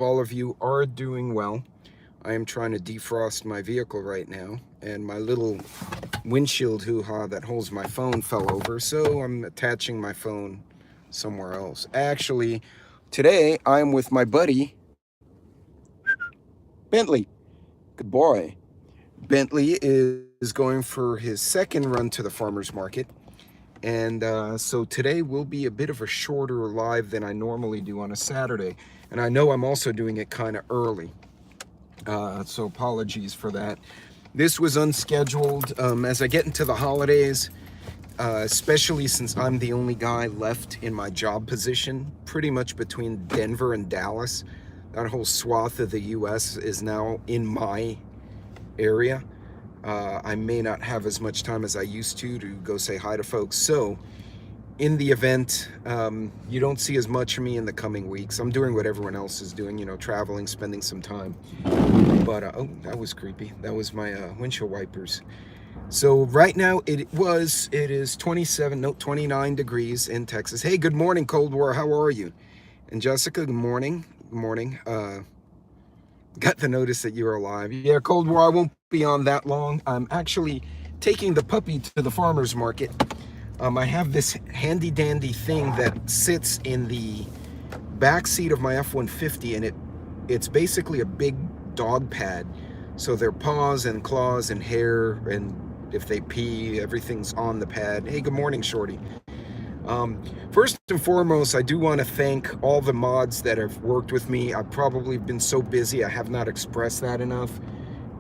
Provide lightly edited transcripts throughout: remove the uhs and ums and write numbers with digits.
all of you are doing well. I am trying to defrost my vehicle right now, and my little windshield hoo-ha that holds my phone fell over, so I'm attaching my phone somewhere else. Actually, today I'm with my buddy, Bentley. Good boy. Bentley is going for his second run to the farmer's market. And so today will be a bit of a shorter live than I normally do on a Saturday. And I know I'm also doing it kind of early. So apologies for that. This was unscheduled. As I get into the holidays, especially since I'm the only guy left in my job position, pretty much between Denver and Dallas, that whole swath of the US is now in my area. I may not have as much time as I used to go say hi to folks. So in the event, you don't see as much of me in the coming weeks. I'm doing what everyone else is doing, traveling, spending some time. But, oh, that was creepy. That was my windshield wipers. So right now it is 29 degrees in Texas. Hey, good morning, Cold War. How are you? And Jessica, good morning. Good morning. Got the notice that you're alive. Yeah, Cold War, I won't be on that long. I'm actually taking the puppy to the farmer's market. I have this handy dandy thing that sits in the back seat of my F-150, and it's basically a big dog pad. So their paws and claws and hair, and if they pee, everything's on the pad. Hey, good morning, Shorty. First and foremost, I do want to thank all the mods that have worked with me. I've probably been so busy, I have not expressed that enough.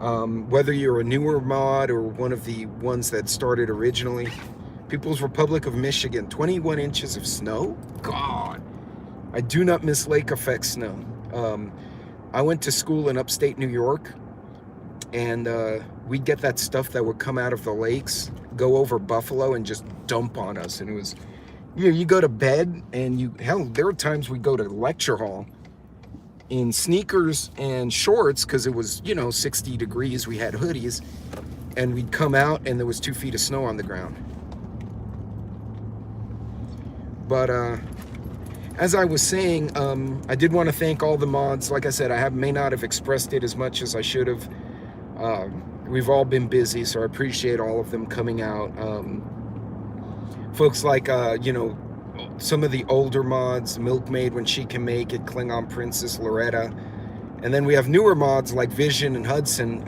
Whether you're a newer mod or one of the ones that started originally, People's Republic of Michigan, 21 inches of snow? God, I do not miss lake effect snow. I went to school in upstate New York, and we'd get that stuff that would come out of the lakes, go over Buffalo, and just dump on us. And it was, you go to bed, and there were times we'd go to lecture hall in sneakers and shorts, because it was, 60 degrees, we had hoodies, and we'd come out, and there was 2 feet of snow on the ground. But as I was saying, I did want to thank all the mods. Like I said, I may not have expressed it as much as I should have. We've all been busy, so I appreciate all of them coming out. Folks like, some of the older mods, Milkmaid when she can make it, Klingon Princess, Loretta. And then we have newer mods like Vision and Hudson.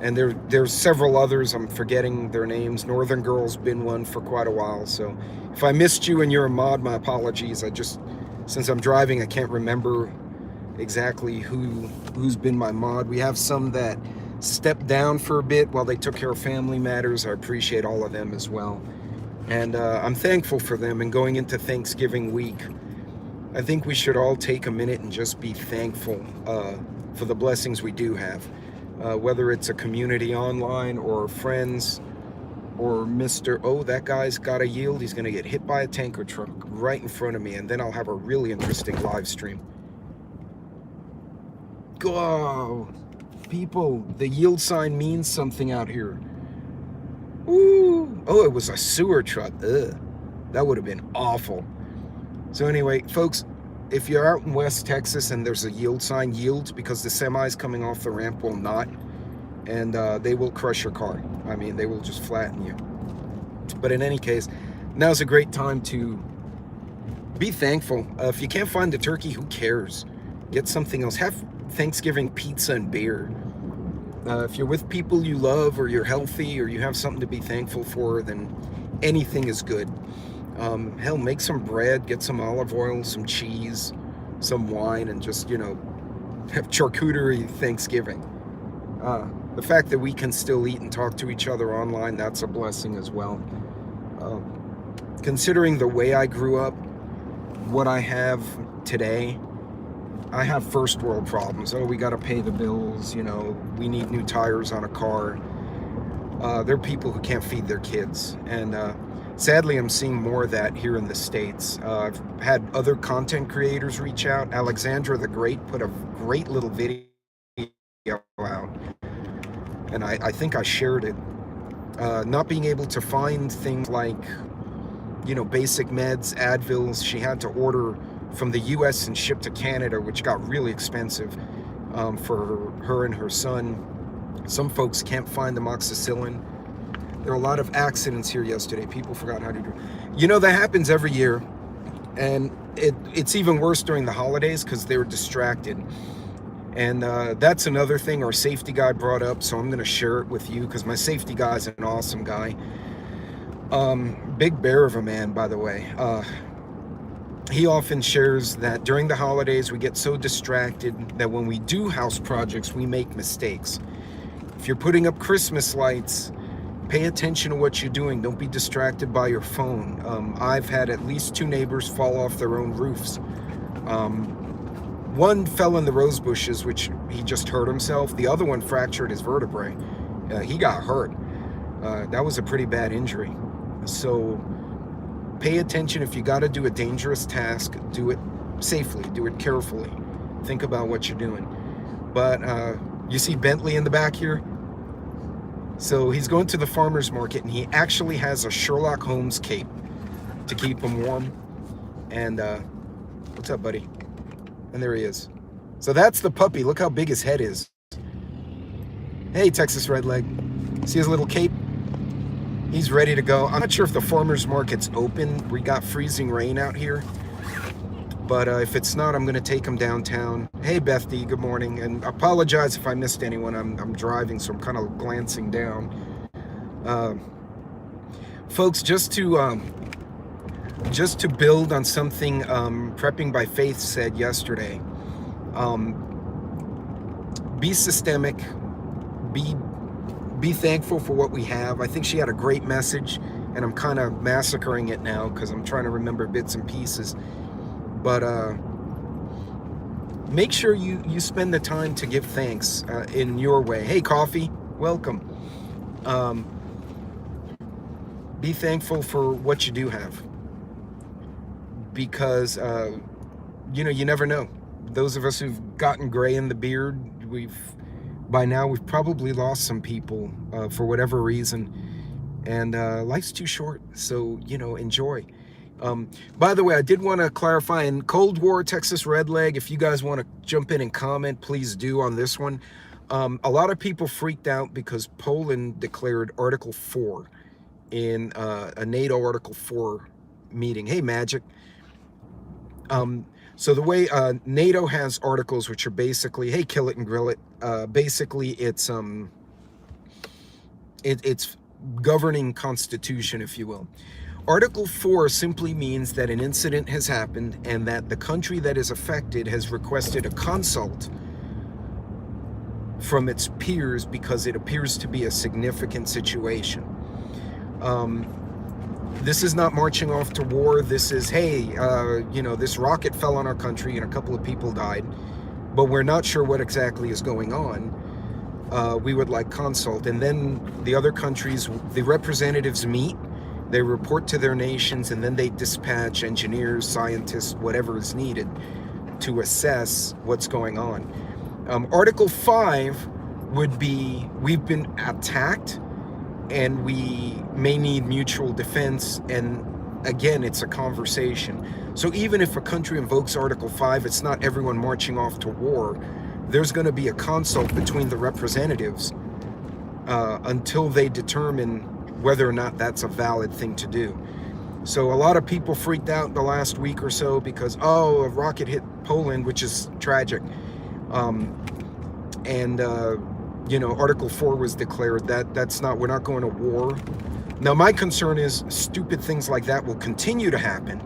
And there's several others, I'm forgetting their names. Northern Girl's been one for quite a while. So if I missed you and you're a mod, my apologies. Since I'm driving, I can't remember exactly who's been my mod. We have some that stepped down for a bit while they took care of family matters. I appreciate all of them as well. And I'm thankful for them. And going into Thanksgiving week, I think we should all take a minute and just be thankful for the blessings we do have. Whether it's a community online or friends or that guy's got a yield, he's going to get hit by a tanker truck right in front of me, and then I'll have a really interesting live stream. Go, people, the yield sign means something out here. Ooh. Oh, it was a sewer truck. Ugh. That would have been awful. So anyway, folks, if you're out in West Texas and there's a yield sign, yield, because the semis coming off the ramp will not, and they will crush your car. I mean, they will just flatten you. But in any case, now's a great time to be thankful. If you can't find a turkey, who cares? Get something else. Have Thanksgiving pizza and beer. If you're with people you love, or you're healthy, or you have something to be thankful for, then anything is good. Hell, make some bread, get some olive oil, some cheese, some wine, and just, have charcuterie Thanksgiving. The fact that we can still eat and talk to each other online, that's a blessing as well. Considering the way I grew up, what I have today, I have first world problems. Oh, we got to pay the bills, we need new tires on a car. There are people who can't feed their kids, and sadly, I'm seeing more of that here in the States. I've had other content creators reach out. Alexandra the Great put a great little video out, and I think I shared it. Not being able to find things like, basic meds, Advils. She had to order from the US and shipped to Canada, which got really expensive for her and her son. Some folks can't find amoxicillin. There are a lot of accidents here yesterday. People forgot how to do. You know, that happens every year. And it's even worse during the holidays because they were distracted. And that's another thing our safety guy brought up, so I'm going to share it with you because my safety guy is an awesome guy. Big bear of a man, by the way. He often shares that during the holidays we get so distracted that when we do house projects we make mistakes. If you're putting up Christmas lights, pay attention to what you're doing. Don't be distracted by your phone. I've had at least 2 neighbors fall off their own roofs. One fell in the rose bushes, which he just hurt himself. The other one fractured his vertebrae. He got hurt. That was a pretty bad injury. So pay attention. If you got to do a dangerous task, do it safely, do it carefully. Think about what you're doing. But you see Bentley in the back here? So he's going to the farmer's market, and he actually has a Sherlock Holmes cape to keep him warm. And what's up, buddy? And there he is. So that's the puppy. Look how big his head is. Hey, Texas Redleg. See his little cape? He's ready to go. I'm not sure if the farmer's market's open. We got freezing rain out here. But if it's not, I'm going to take him downtown. Hey, Beth D, good morning. And I apologize if I missed anyone. I'm driving, so I'm kind of glancing down. Folks, just to build on something Prepping by Faith said yesterday, be systemic, be thankful for what we have. I think she had a great message, and I'm kind of massacring it now because I'm trying to remember bits and pieces. But make sure you spend the time to give thanks in your way. Hey, Coffee, welcome. Be thankful for what you do have, because you know, you never know. Those of us who've gotten gray in the beard, by now we've probably lost some people for whatever reason, and life's too short, so, you know, enjoy. By the way, I did want to clarify, in Cold War, Texas Redleg, if you guys want to jump in and comment, please do on this one. A lot of people freaked out because Poland declared Article 4 in a NATO Article 4 meeting. Hey, Magic. So the way NATO has articles which are basically, hey, kill it and grill it. Basically, it's governing constitution, if you will. Article 4 simply means that an incident has happened and that the country that is affected has requested a consult from its peers because it appears to be a significant situation. This is not marching off to war. This is, hey, you know, this rocket fell on our country and a couple of people died, but we're not sure what exactly is going on. We would like consult. And then the other countries, the representatives meet, they report to their nations, and then they dispatch engineers, scientists, whatever is needed to assess what's going on. Article 5 would be, we've been attacked and we may need mutual defense, and again, it's a conversation. So even if a country invokes Article 5, it's not everyone marching off to war. There's going to be a consult between the representatives until they determine whether or not that's a valid thing to do. So a lot of people freaked out the last week or so because, oh, a rocket hit Poland, which is tragic. You know, Article 4 was declared. That's not, we're not going to war. Now, my concern is stupid things like that will continue to happen,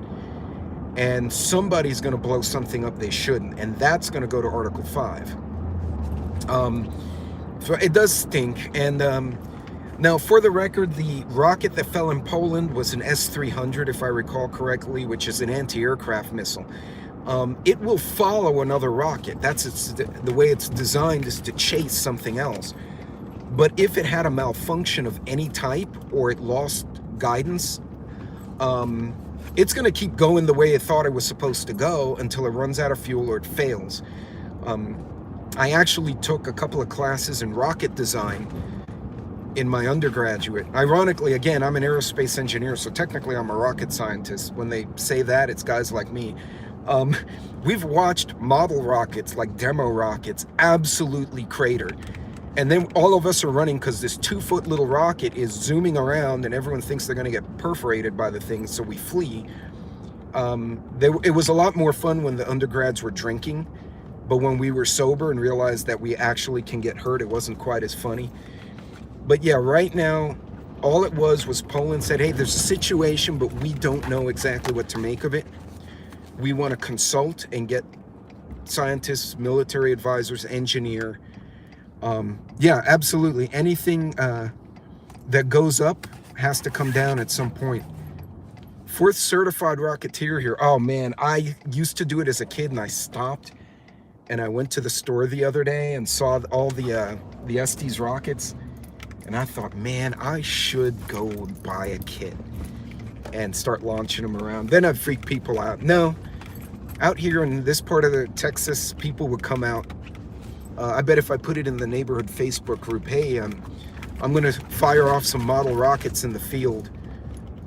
and somebody's going to blow something up they shouldn't, and that's going to go to Article 5. So it does stink. And now, for the record, the rocket that fell in Poland was an S-300, if I recall correctly, which is an anti-aircraft missile. It will follow another rocket. That's the way it's designed, is to chase something else. But if it had a malfunction of any type, or it lost guidance, it's going to keep going the way it thought it was supposed to go until it runs out of fuel or it fails. I actually took a couple of classes in rocket design in my undergraduate. Ironically, again, I'm an aerospace engineer, so technically I'm a rocket scientist. When they say that, it's guys like me. Um, we've watched model rockets, like demo rockets, absolutely crater. And then all of us are running because this 2-foot little rocket is zooming around and everyone thinks they're going to get perforated by the thing, so we flee. It was a lot more fun when the undergrads were drinking, but when we were sober and realized that we actually can get hurt, it wasn't quite as funny. But yeah, right now, all it was Poland said, hey, there's a situation, but we don't know exactly what to make of it. We want to consult and get scientists, military advisors, engineer. Yeah, absolutely. Anything that goes up has to come down at some point. 4th certified rocketeer here. Oh man, I used to do it as a kid and I stopped. And I went to the store the other day and saw all the Estes rockets. And I thought, man, I should go and buy a kit and start launching them around. Then I'd freak people out. No, out here in this part of the Texas, people would come out. I bet if I put it in the neighborhood Facebook group, hey, I'm gonna fire off some model rockets in the field.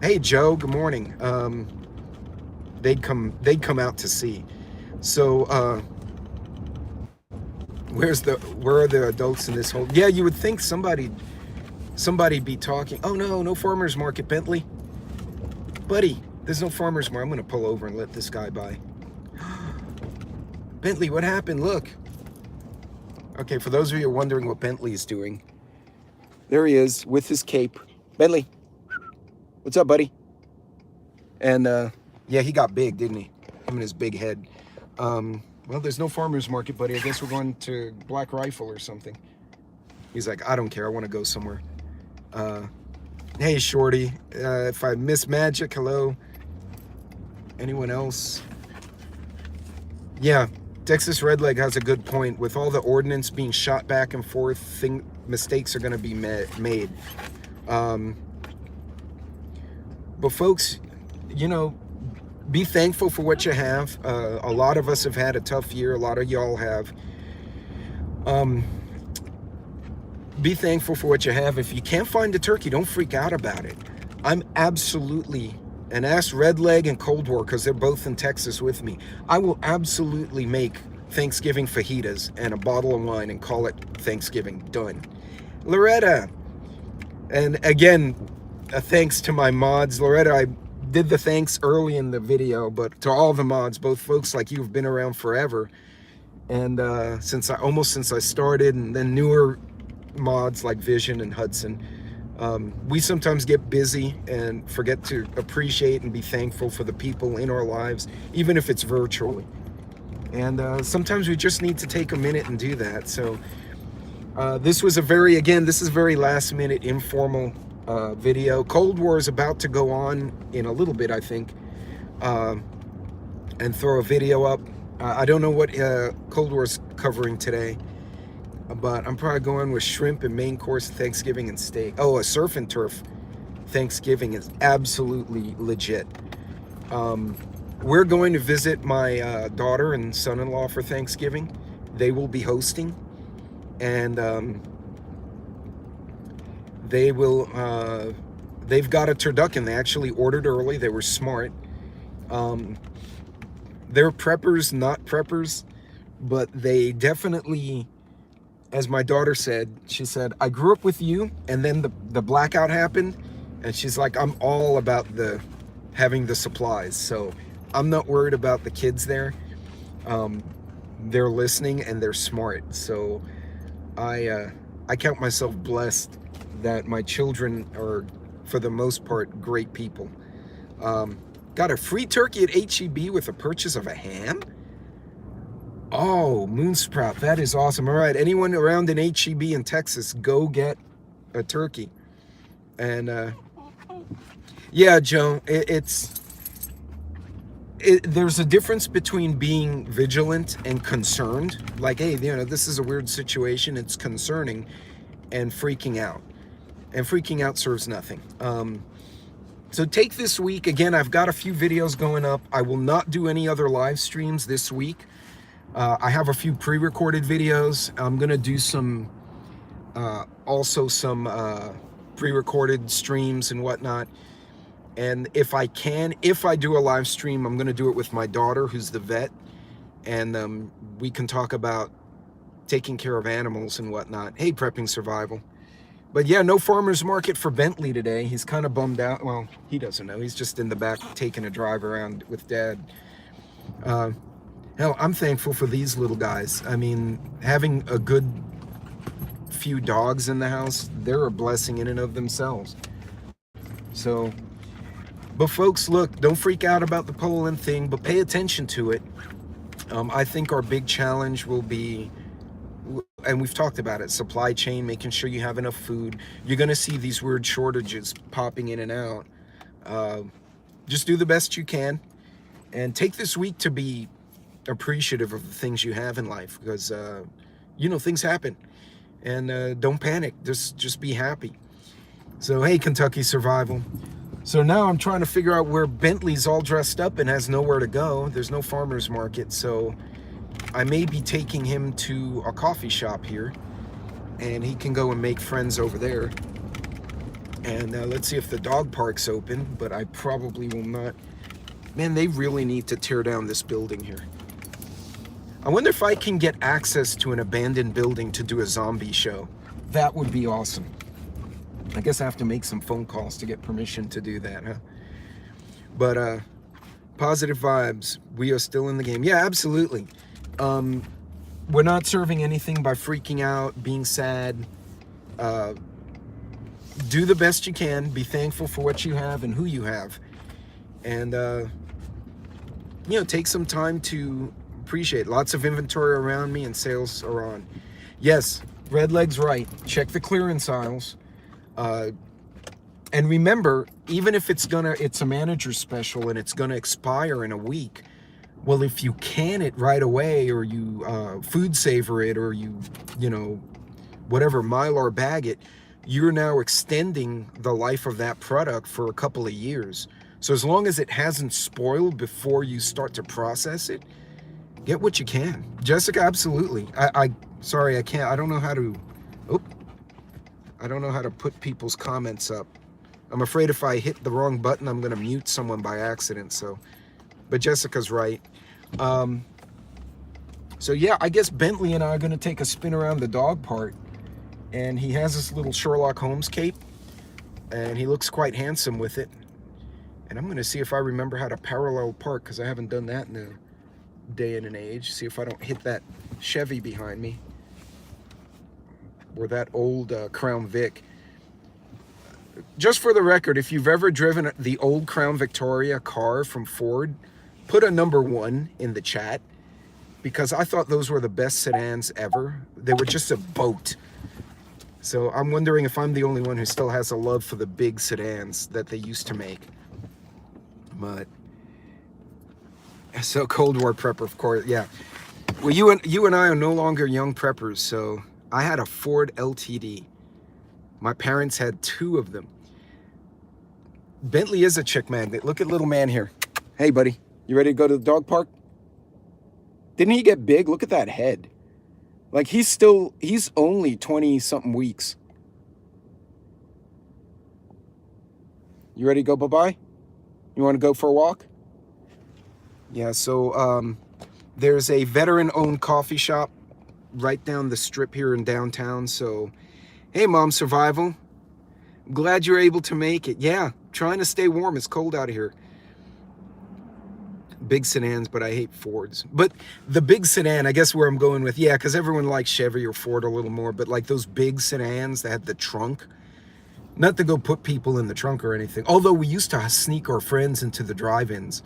Hey Joe, good morning. They'd come out to see. So where are the adults in this whole? Yeah, you would think somebody be talking. Oh no farmers market, Bentley. Buddy, there's no farmers market. I'm gonna pull over and let this guy by. Bentley, what happened? Look. Okay, for those of you wondering what Bentley is doing, there he is with his cape. Bentley, what's up, buddy? And yeah, he got big, didn't he? Him and his big head. Well, there's no farmer's market, buddy. I guess we're going to Black Rifle or something. He's like, I don't care. I want to go somewhere. Hey, Shorty. If I miss Magic, hello. Anyone else? Yeah. Texas Redleg has a good point. With all the ordnance being shot back and forth, mistakes are going to be made. But folks, you know, be thankful for what you have. A lot of us have had a tough year. A lot of y'all have. Be thankful for what you have. If you can't find a turkey, don't freak out about it. I'm absolutely, and ask Redleg and Cold War because they're both in Texas with me. I will absolutely make Thanksgiving fajitas and a bottle of wine and call it Thanksgiving. Done. Loretta. And again, thanks to my mods. Loretta, I did the thanks early in the video, but to all the mods, both folks like you have been around forever. And since I started, and then newer mods like Vision and Hudson. We sometimes get busy and forget to appreciate and be thankful for the people in our lives, even if it's virtually. And sometimes we just need to take a minute and do that. So this is very last minute informal video. Cold War is about to go on in a little bit, I think, and throw a video up. I don't know what Cold War's covering today, but I'm probably going with shrimp and main course, Thanksgiving, and steak. Oh, a surf and turf Thanksgiving is absolutely legit. We're going to visit my daughter and son-in-law for Thanksgiving. They will be hosting, and they've got a turducken. They actually ordered early. They were smart. They're preppers, not preppers, but they definitely, as my daughter said, she said, I grew up with you, and then the blackout happened, and she's like, I'm all about having the supplies. So I'm not worried about the kids there. They're listening and they're smart. So I count myself blessed that my children are, for the most part, great people. Got a free turkey at HEB with a purchase of a ham? Oh, Moonsprout, that is awesome. All right, anyone around in HEB in Texas, go get a turkey. And yeah, Joe, there's a difference between being vigilant and concerned. Like, hey, you know, this is a weird situation, it's concerning, and freaking out. And freaking out serves nothing. So take this week. Again, I've got a few videos going up. I will not do any other live streams this week. I have a few pre-recorded videos. I'm gonna do some, also some pre-recorded streams and whatnot. And if I do a live stream, I'm going to do it with my daughter, who's the vet, and we can talk about taking care of animals and whatnot. Hey, prepping survival. But yeah, no farmer's market for Bentley today. He's kind of bummed out. Well, he doesn't know. He's just in the back taking a drive around with Dad. Hell, I'm thankful for these little guys. I mean, having a good few dogs in the house, they're a blessing in and of themselves. So, but folks, look, don't freak out about the Poland thing, but pay attention to it. I think our big challenge will be, and we've talked about it, supply chain, making sure you have enough food. You're going to see these weird shortages popping in and out. Just do the best you can, and take this week to be appreciative of the things you have in life, because you know, things happen, and don't panic. Just be happy. So hey, Kentucky Survival. So now I'm trying to figure out where Bentley's all dressed up and has nowhere to go. There's no farmer's market, so I may be taking him to a coffee shop here, and he can go and make friends over there. And let's see if the dog park's open, but I probably will not. Man, they really need to tear down this building here. I wonder if I can get access to an abandoned building to do a zombie show. That would be awesome. I guess I have to make some phone calls to get permission to do that, huh? But positive vibes. We are still in the game. Yeah, absolutely. We're not serving anything by freaking out, being sad. Do the best you can. Be thankful for what you have and who you have. And, you know, take some time to appreciate. Lots of inventory around me and sales are on. Yes, Redleg's right. Check the clearance aisles. And remember, even if it's a manager special and it's gonna expire in a week, well, if you can it right away, or you food saver it, or you know, whatever, Mylar bag it, you're now extending the life of that product for a couple of years. So as long as it hasn't spoiled before you start to process it, get what you can. Jessica, absolutely. Sorry, I can't. I don't know how to. I don't know how to put people's comments up. I'm afraid if I hit the wrong button, I'm going to mute someone by accident. So, but Jessica's right. So yeah, I guess Bentley and I are going to take a spin around the dog park, and he has this little Sherlock Holmes cape, and he looks quite handsome with it. And I'm going to see if I remember how to parallel park, because I haven't done that in a day and an age. See if I don't hit that Chevy behind me, or that old Crown Vic. Just for the record, if you've ever driven the old Crown Victoria car from Ford, put a #1 in the chat, because I thought those were the best sedans ever. They were just a boat. So I'm wondering if I'm the only one who still has a love for the big sedans that they used to make. But so Cold War prepper, of course, yeah. Well, you and I are no longer young preppers, so I had a Ford LTD. My parents had 2 of them. Bentley is a chick magnet. Look at little man here. Hey, buddy, you ready to go to the dog park? Didn't he get big? Look at that head. Like, he's only 20-something weeks. You ready to go bye-bye? You want to go for a walk? Yeah, so there's a veteran-owned coffee shop right down the strip here in downtown. So, hey, Mom Survival. Glad you're able to make it. Yeah, trying to stay warm. It's cold out of here. Big sedans, but I hate Fords. But the big sedan, I guess where I'm going with, yeah, because everyone likes Chevy or Ford a little more, but like those big sedans that had the trunk, not to go put people in the trunk or anything, although we used to sneak our friends into the drive-ins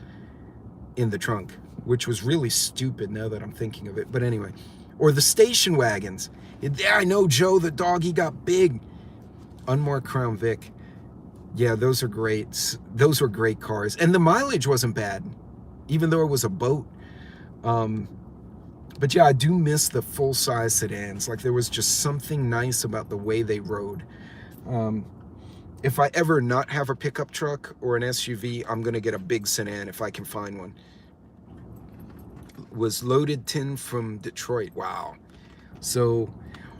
in the trunk, which was really stupid now that I'm thinking of it. But anyway, or the station wagons. Yeah, I know, Joe, the dog, he got big. Unmarked Crown Vic. Yeah, those are great. Those were great cars. And the mileage wasn't bad, even though it was a boat. But yeah, I do miss the full-size sedans. Like, there was just something nice about the way they rode. If I ever not have a pickup truck or an SUV, I'm going to get a big sedan if I can find one. Was loaded tin from Detroit. Wow. So,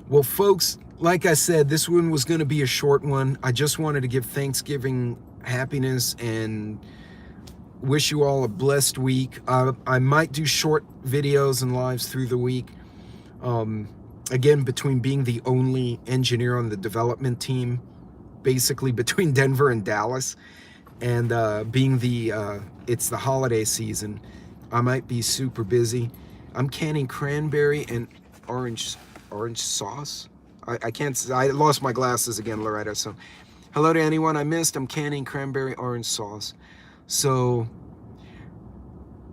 well, folks, like I said, this one was going to be a short one. I just wanted to give Thanksgiving happiness, and wish you all a blessed week. I might do short videos and lives through the week. Again, between being the only engineer on the development team, basically between Denver and Dallas, and being it's the holiday season, I might be super busy. I'm canning cranberry and orange sauce. I lost my glasses again, Loretta, so hello to anyone I missed. I'm canning cranberry orange sauce. So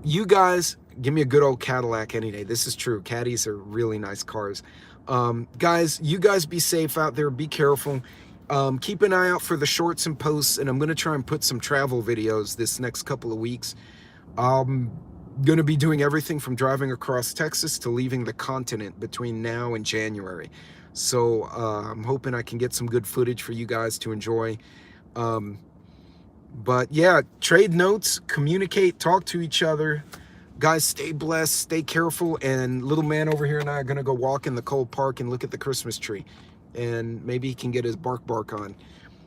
you guys, give me a good old Cadillac any day. This is true. Caddies are really nice cars. Guys, you guys be safe out there. Be careful. Keep an eye out for the shorts and posts, and I'm going to try and put some travel videos this next couple of weeks. I'm going to be doing everything from driving across Texas to leaving the continent between now and January. So I'm hoping I can get some good footage for you guys to enjoy. But yeah, trade notes, communicate, talk to each other. Guys, stay blessed, stay careful, and little man over here and I are going to go walk in the Cole Park and look at the Christmas tree. And maybe he can get his bark on.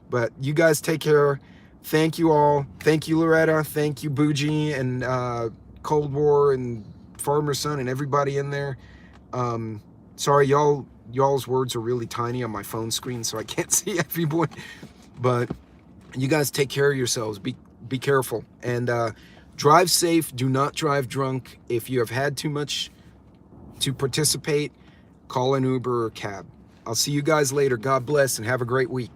But you guys take care. Thank you all. Thank you, Loretta. Thank you, Bougie, and Cold War, and Farmer's Son, and everybody in there. Sorry, y'all's words are really tiny on my phone screen, so I can't see everyone. But you guys take care of yourselves. Be careful. And drive safe. Do not drive drunk. If you have had too much to participate, call an Uber or cab. I'll see you guys later. God bless and have a great week.